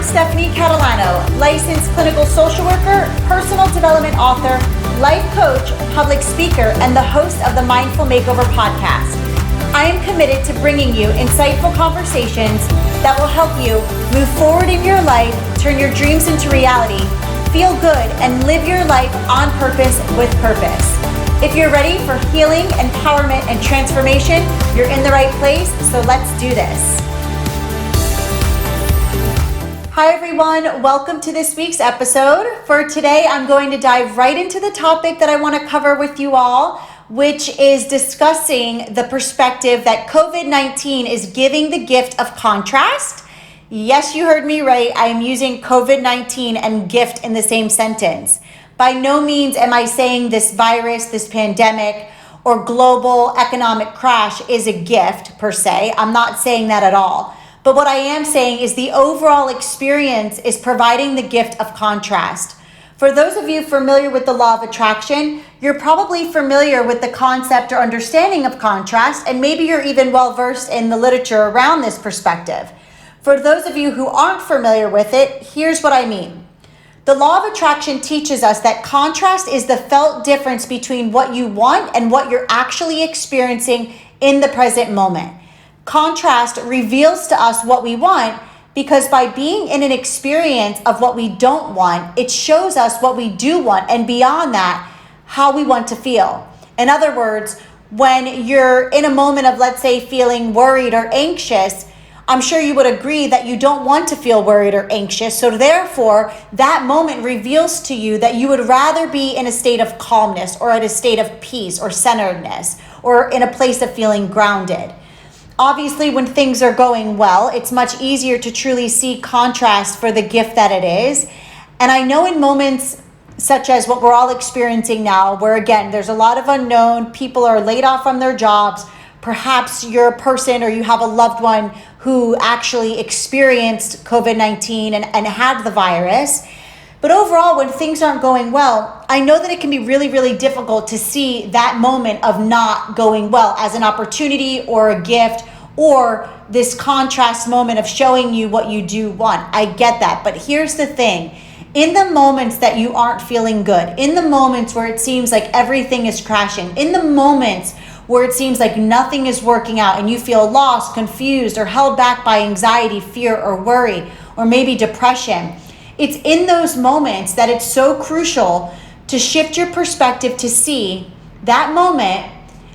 Stephanie Catalano, licensed clinical social worker, personal development author, life coach, public speaker, and the host of the Mindful Makeover podcast. I am committed to bringing you insightful conversations that will help you move forward in your life, turn your dreams into reality, feel good, and live your life on purpose with purpose. If you're ready for healing, empowerment, and transformation, you're in the right place, so let's do this. Hi everyone, welcome to this week's episode. For today, I'm going to dive right into the topic that I want to cover with you all, which is discussing the perspective that COVID-19 is giving the gift of contrast. Yes, you heard me right. I am using COVID-19 and gift in the same sentence. By no means am I saying this virus, this pandemic, or global economic crash is a gift per se. I'm not saying that at all. But what I am saying is the overall experience is providing the gift of contrast. For those of you familiar with the law of attraction, you're probably familiar with the concept or understanding of contrast, and maybe you're even well versed in the literature around this perspective. For those of you who aren't familiar with it, here's what I mean. The law of attraction teaches us that contrast is the felt difference between what you want and what you're actually experiencing in the present moment. Contrast reveals to us what we want because by being in an experience of what we don't want, it shows us what we do want, and beyond that, how we want to feel. In other words, when you're in a moment of, let's say, feeling worried or anxious, I'm sure you would agree that you don't want to feel worried or anxious. So therefore, that moment reveals to you that you would rather be in a state of calmness or at a state of peace or centeredness or in a place of feeling grounded. Obviously, when things are going well, it's much easier to truly see contrast for the gift that it is. And I know in moments such as what we're all experiencing now, where again, there's a lot of unknown, people are laid off from their jobs, perhaps you're a person or you have a loved one who actually experienced COVID-19 and had the virus. But overall, when things aren't going well, I know that it can be really, really difficult to see that moment of not going well as an opportunity or a gift or this contrast moment of showing you what you do want. I get that. But here's the thing. In the moments that you aren't feeling good, in the moments where it seems like everything is crashing, in the moments where it seems like nothing is working out and you feel lost, confused, or held back by anxiety, fear, or worry, or maybe depression, it's in those moments that it's so crucial to shift your perspective to see that moment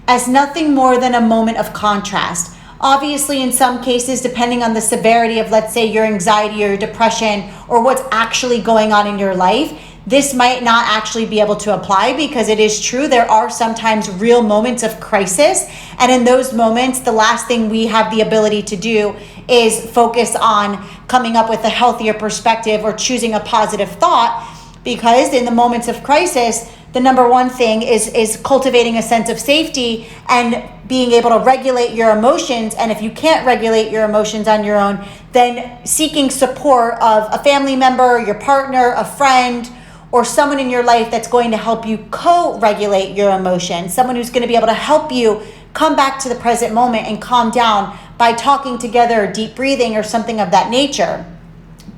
as nothing more than a moment of contrast. Obviously, in some cases, depending on the severity of, let's say, your anxiety or your depression or what's actually going on in your life, this might not actually be able to apply because it is true. There are sometimes real moments of crisis. And in those moments, the last thing we have the ability to do is focus on coming up with a healthier perspective or choosing a positive thought, because in the moments of crisis, the number one thing is cultivating a sense of safety and being able to regulate your emotions. And if you can't regulate your emotions on your own, then seeking support of a family member, your partner, a friend, or someone in your life that's going to help you co-regulate your emotions, someone who's going to be able to help you come back to the present moment and calm down by talking together or deep breathing or something of that nature.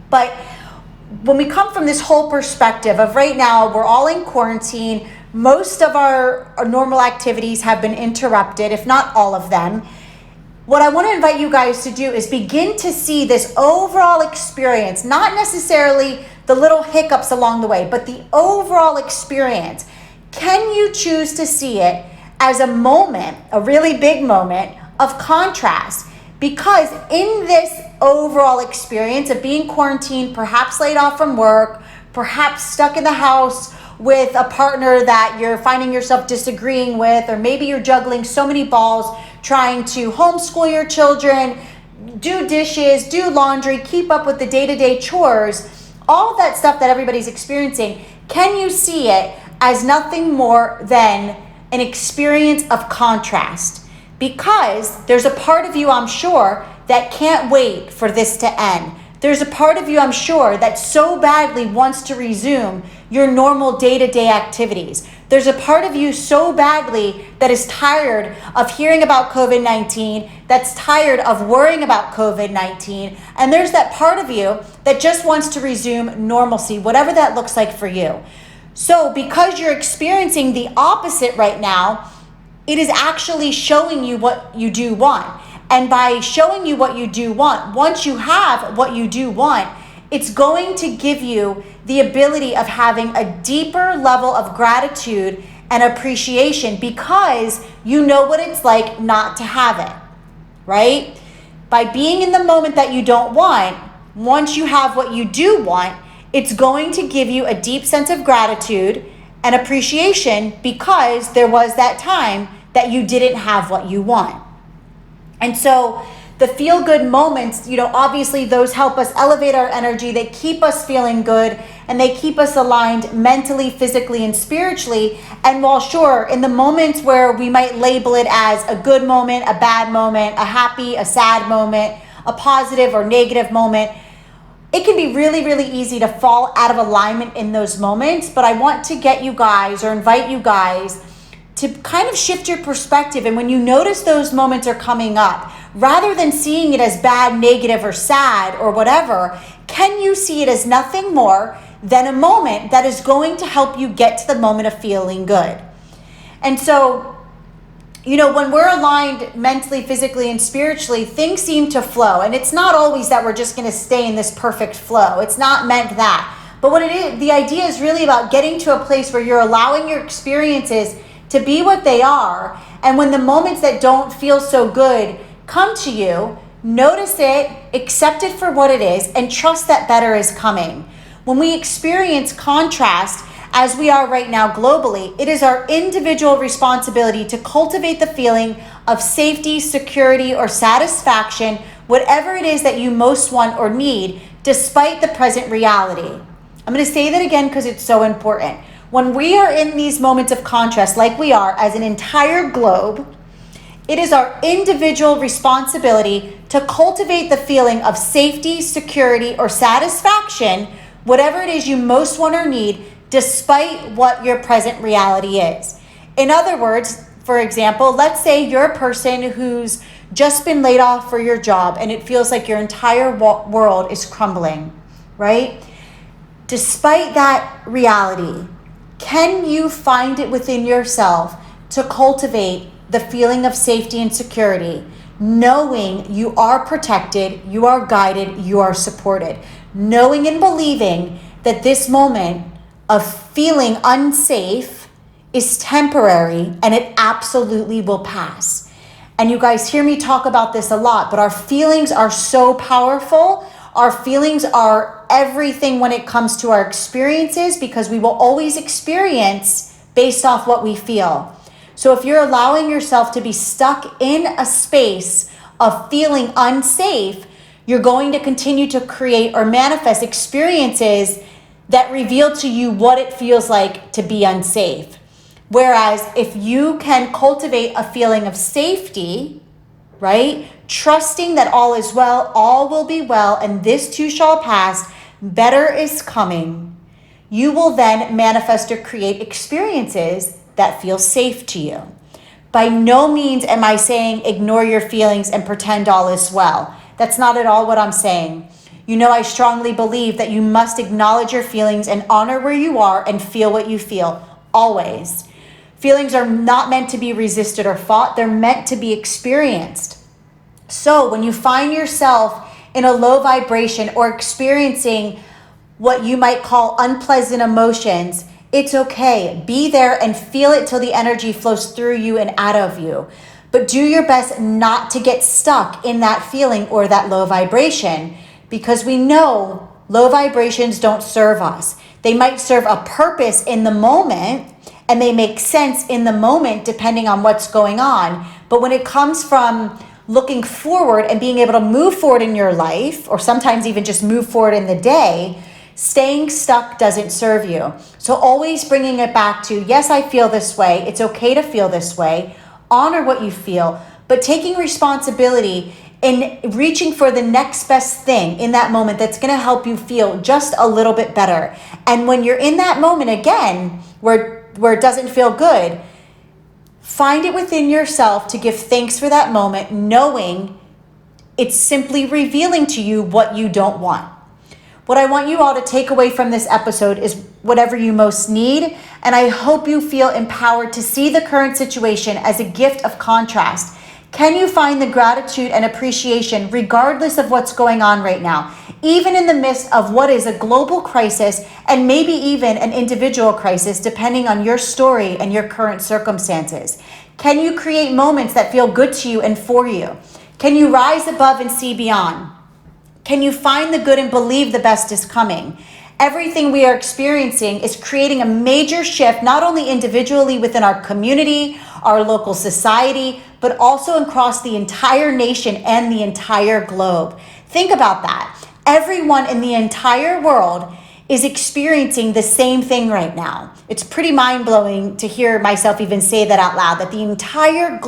But when we come from this whole perspective of right now, we're all in quarantine, most of our normal activities have been interrupted, if not all of them. What I want to invite you guys to do is begin to see this overall experience, not necessarily the little hiccups along the way, but the overall experience. Can you choose to see it as a moment, a really big moment of contrast? Because in this overall experience of being quarantined, perhaps laid off from work, perhaps stuck in the house with a partner that you're finding yourself disagreeing with, or maybe you're juggling so many balls trying to homeschool your children, do dishes, do laundry, keep up with the day-to-day chores, all of that stuff that everybody's experiencing. Can you see it as nothing more than an experience of contrast? Because there's a part of you, I'm sure, that can't wait for this to end. There's a part of you, I'm sure, that so badly wants to resume your normal day-to-day activities. There's a part of you so badly that is tired of hearing about COVID-19, that's tired of worrying about COVID-19, and there's that part of you that just wants to resume normalcy, whatever that looks like for you. So because you're experiencing the opposite right now, it is actually showing you what you do want. And by showing you what you do want, once you have what you do want, it's going to give you the ability of having a deeper level of gratitude and appreciation because you know what it's like not to have it, right? By being in the moment that you don't want, once you have what you do want, it's going to give you a deep sense of gratitude and appreciation because there was that time that you didn't have what you want. And so the feel-good moments, obviously those help us elevate our energy. They keep us feeling good and they keep us aligned mentally, physically, and spiritually. And while sure, in the moments where we might label it as a good moment, a bad moment, a happy, a sad moment, a positive or negative moment, it can be really, really easy to fall out of alignment in those moments. But I want to get you guys or invite you guys to kind of shift your perspective. And when you notice those moments are coming up, rather than seeing it as bad, negative, or sad, or whatever, can you see it as nothing more than a moment that is going to help you get to the moment of feeling good? And so, when we're aligned mentally, physically, and spiritually, things seem to flow. And it's not always that we're just going to stay in this perfect flow. It's not meant that. But what it is, the idea is really about getting to a place where you're allowing your experiences to be what they are. And when the moments that don't feel so good come to you, notice it, accept it for what it is, and trust that better is coming. When we experience contrast, as we are right now globally, it is our individual responsibility to cultivate the feeling of safety, security, or satisfaction, whatever it is that you most want or need, despite the present reality. I'm going to say that again because it's so important. When we are in these moments of contrast, like we are as an entire globe, it is our individual responsibility to cultivate the feeling of safety, security, or satisfaction, whatever it is you most want or need, despite what your present reality is. In other words, for example, let's say you're a person who's just been laid off for your job and it feels like your entire world is crumbling, right? Despite that reality, can you find it within yourself to cultivate the feeling of safety and security, knowing you are protected, you are guided, you are supported, knowing and believing that this moment of feeling unsafe is temporary and it absolutely will pass. And you guys hear me talk about this a lot, but our feelings are so powerful. Our feelings are everything when it comes to our experiences because we will always experience based off what we feel. So if you're allowing yourself to be stuck in a space of feeling unsafe, you're going to continue to create or manifest experiences that reveal to you what it feels like to be unsafe. Whereas if you can cultivate a feeling of safety, right? Trusting that all is well, all will be well, and this too shall pass, better is coming. You will then manifest or create experiences that feel safe to you. By no means am I saying ignore your feelings and pretend all is well. That's not at all what I'm saying. I strongly believe that you must acknowledge your feelings and honor where you are and feel what you feel, always. Feelings are not meant to be resisted or fought. They're meant to be experienced. So when you find yourself in a low vibration or experiencing what you might call unpleasant emotions, it's okay. Be there and feel it till the energy flows through you and out of you. But do your best not to get stuck in that feeling or that low vibration, because we know low vibrations don't serve us. They might serve a purpose in the moment and they make sense in the moment depending on what's going on. But when it comes from looking forward and being able to move forward in your life, or sometimes even just move forward in the day, staying stuck doesn't serve you. So always bringing it back to, yes, I feel this way. It's okay to feel this way. Honor what you feel, but taking responsibility in reaching for the next best thing in that moment that's going to help you feel just a little bit better. And when you're in that moment again, where where it doesn't feel good, find it within yourself to give thanks for that moment, knowing it's simply revealing to you what you don't want. What I want you all to take away from this episode is whatever you most need, and I hope you feel empowered to see the current situation as a gift of contrast. Can you find the gratitude and appreciation regardless of what's going on right now, even in the midst of what is a global crisis and maybe even an individual crisis, depending on your story and your current circumstances? Can you create moments that feel good to you and for you? Can you rise above and see beyond? Can you find the good and believe the best is coming? Everything we are experiencing is creating a major shift, not only individually within our community, our local society, but also across the entire nation and the entire globe. Think about that. Everyone in the entire world is experiencing the same thing right now. It's pretty mind-blowing to hear myself even say that out loud, that the entire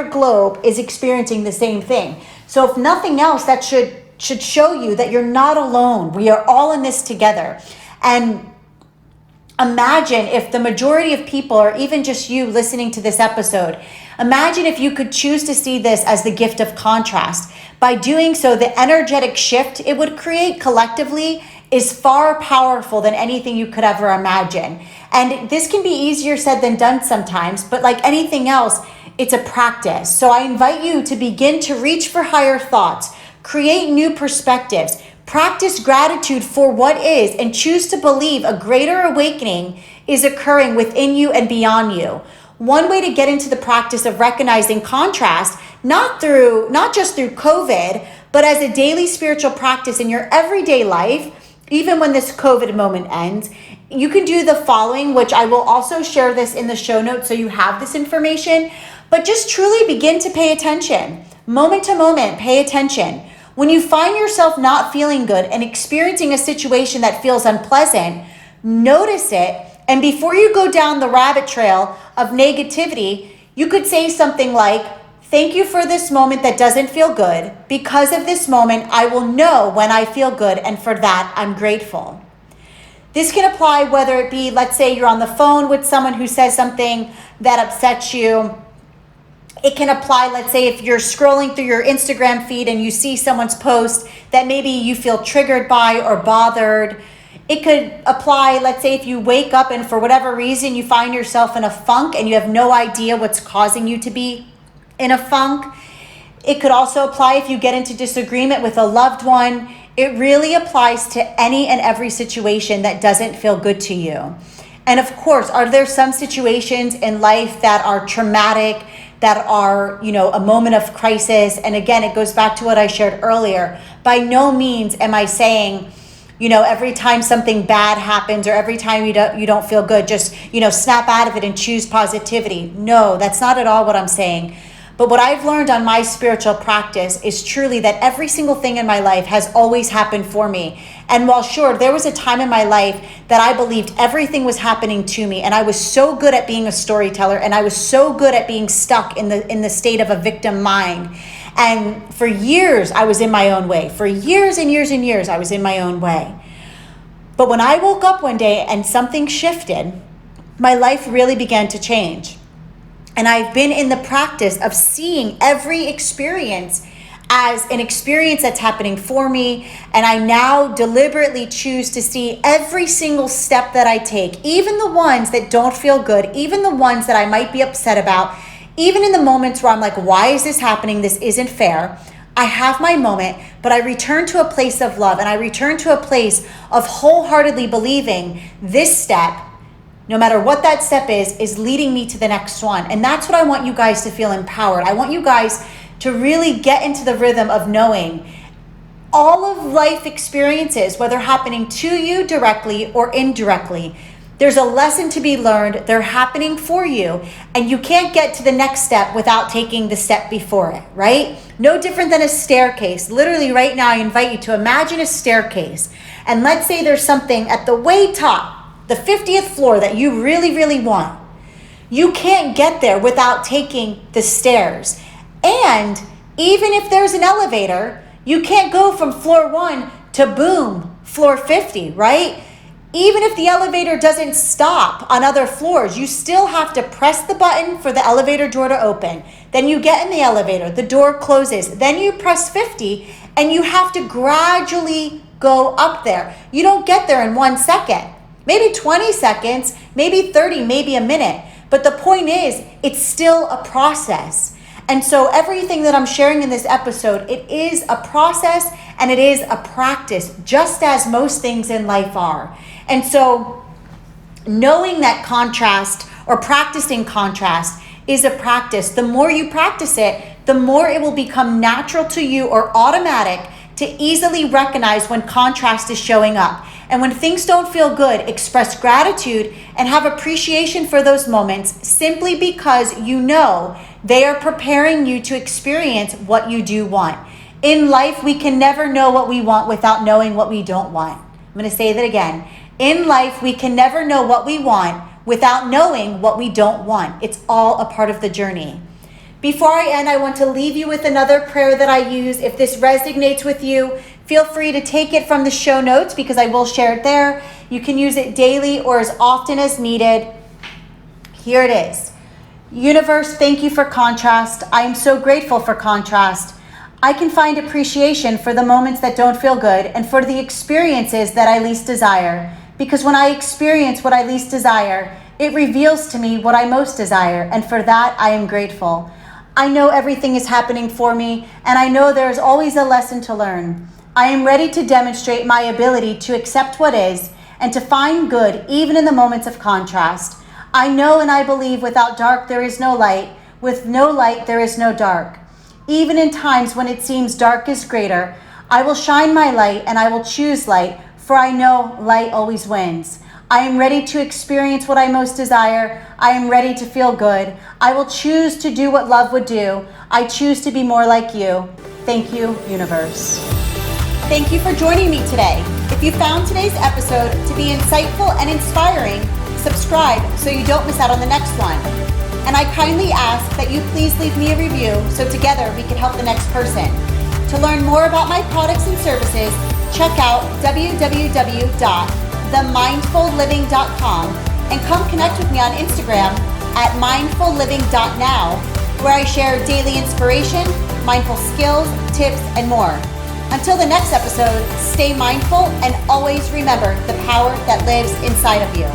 globe is experiencing the same thing. So if nothing else, that should show you that you're not alone. We are all in this together. And imagine if the majority of people, or even just you listening to this episode, imagine if you could choose to see this as the gift of contrast. By doing so, the energetic shift it would create collectively is far powerful than anything you could ever imagine. And this can be easier said than done sometimes, but like anything else, it's a practice. So I invite you to begin to reach for higher thoughts, create new perspectives, practice gratitude for what is, and choose to believe a greater awakening is occurring within you and beyond you. One way to get into the practice of recognizing contrast, not just through COVID, but as a daily spiritual practice in your everyday life, even when this COVID moment ends, you can do the following, which I will also share this in the show notes so you have this information, but just truly begin to pay attention. Moment to moment, pay attention. When you find yourself not feeling good and experiencing a situation that feels unpleasant, notice it. And before you go down the rabbit trail of negativity, you could say something like, thank you for this moment that doesn't feel good. Because of this moment, I will know when I feel good, and for that, I'm grateful. This can apply whether it be, let's say you're on the phone with someone who says something that upsets you. It can apply, let's say, if you're scrolling through your Instagram feed and you see someone's post that maybe you feel triggered by or bothered. It could apply, let's say, if you wake up and for whatever reason you find yourself in a funk and you have no idea what's causing you to be in a funk. It could also apply if you get into disagreement with a loved one. It really applies to any and every situation that doesn't feel good to you. And of course, are there some situations in life that are traumatic, that are, a moment of crisis? And again, it goes back to what I shared earlier. By no means am I saying, every time something bad happens or every time you don't feel good, just, snap out of it and choose positivity. No, that's not at all what I'm saying. But what I've learned on my spiritual practice is truly that every single thing in my life has always happened for me. And while sure, there was a time in my life that I believed everything was happening to me, and I was so good at being a storyteller, and I was so good at being stuck in the state of a victim mind. And for years, I was in my own way. For years and years and years, I was in my own way. But when I woke up one day and something shifted, my life really began to change. And I've been in the practice of seeing every experience as an experience that's happening for me. And I now deliberately choose to see every single step that I take, even the ones that don't feel good, even the ones that I might be upset about, even in the moments where I'm like, why is this happening? This isn't fair. I have my moment, but I return to a place of love, and I return to a place of wholeheartedly believing this step, no matter what that step is leading me to the next one. And that's what I want you guys to feel empowered. I want you guys to really get into the rhythm of knowing all of life experiences, whether happening to you directly or indirectly, there's a lesson to be learned. They're happening for you, and you can't get to the next step without taking the step before it, right? No different than a staircase. Literally right now, I invite you to imagine a staircase. And let's say there's something at the way top, the 50th floor that you really, really want. You can't get there without taking the stairs. And even if there's an elevator, you can't go from floor 1 to boom, floor 50, right? Even if the elevator doesn't stop on other floors, you still have to press the button for the elevator door to open. Then you get in the elevator, the door closes, then you press 50, and you have to gradually go up there. You don't get there in 1 second, maybe 20 seconds, maybe 30, maybe a minute. But the point is, it's still a process. And so everything that I'm sharing in this episode, it is a process and it is a practice, just as most things in life are. And so knowing that contrast or practicing contrast is a practice. The more you practice it, the more it will become natural to you or automatic to easily recognize when contrast is showing up. And when things don't feel good, express gratitude and have appreciation for those moments simply because you know they are preparing you to experience what you do want. In life, we can never know what we want without knowing what we don't want. I'm going to say that again. In life, we can never know what we want without knowing what we don't want. It's all a part of the journey. Before I end, I want to leave you with another prayer that I use. If this resonates with you, feel free to take it from the show notes because I will share it there. You can use it daily or as often as needed. Here it is. Universe, thank you for contrast. I am so grateful for contrast. I can find appreciation for the moments that don't feel good and for the experiences that I least desire. Because when I experience what I least desire, it reveals to me what I most desire, and for that I am grateful. I know everything is happening for me, and I know there is always a lesson to learn. I am ready to demonstrate my ability to accept what is and to find good even in the moments of contrast. I know and I believe without dark there is no light, with no light there is no dark. Even in times when it seems dark is greater, I will shine my light and I will choose light, for I know light always wins. I am ready to experience what I most desire. I am ready to feel good. I will choose to do what love would do. I choose to be more like you. Thank you, universe. Thank you for joining me today. If you found today's episode to be insightful and inspiring, subscribe so you don't miss out on the next one. And I kindly ask that you please leave me a review so together we can help the next person. To learn more about my products and services, check out www.themindfulliving.com and come connect with me on Instagram at mindfulliving.now, where I share daily inspiration, mindful skills, tips, and more. Until the next episode, stay mindful and always remember the power that lives inside of you.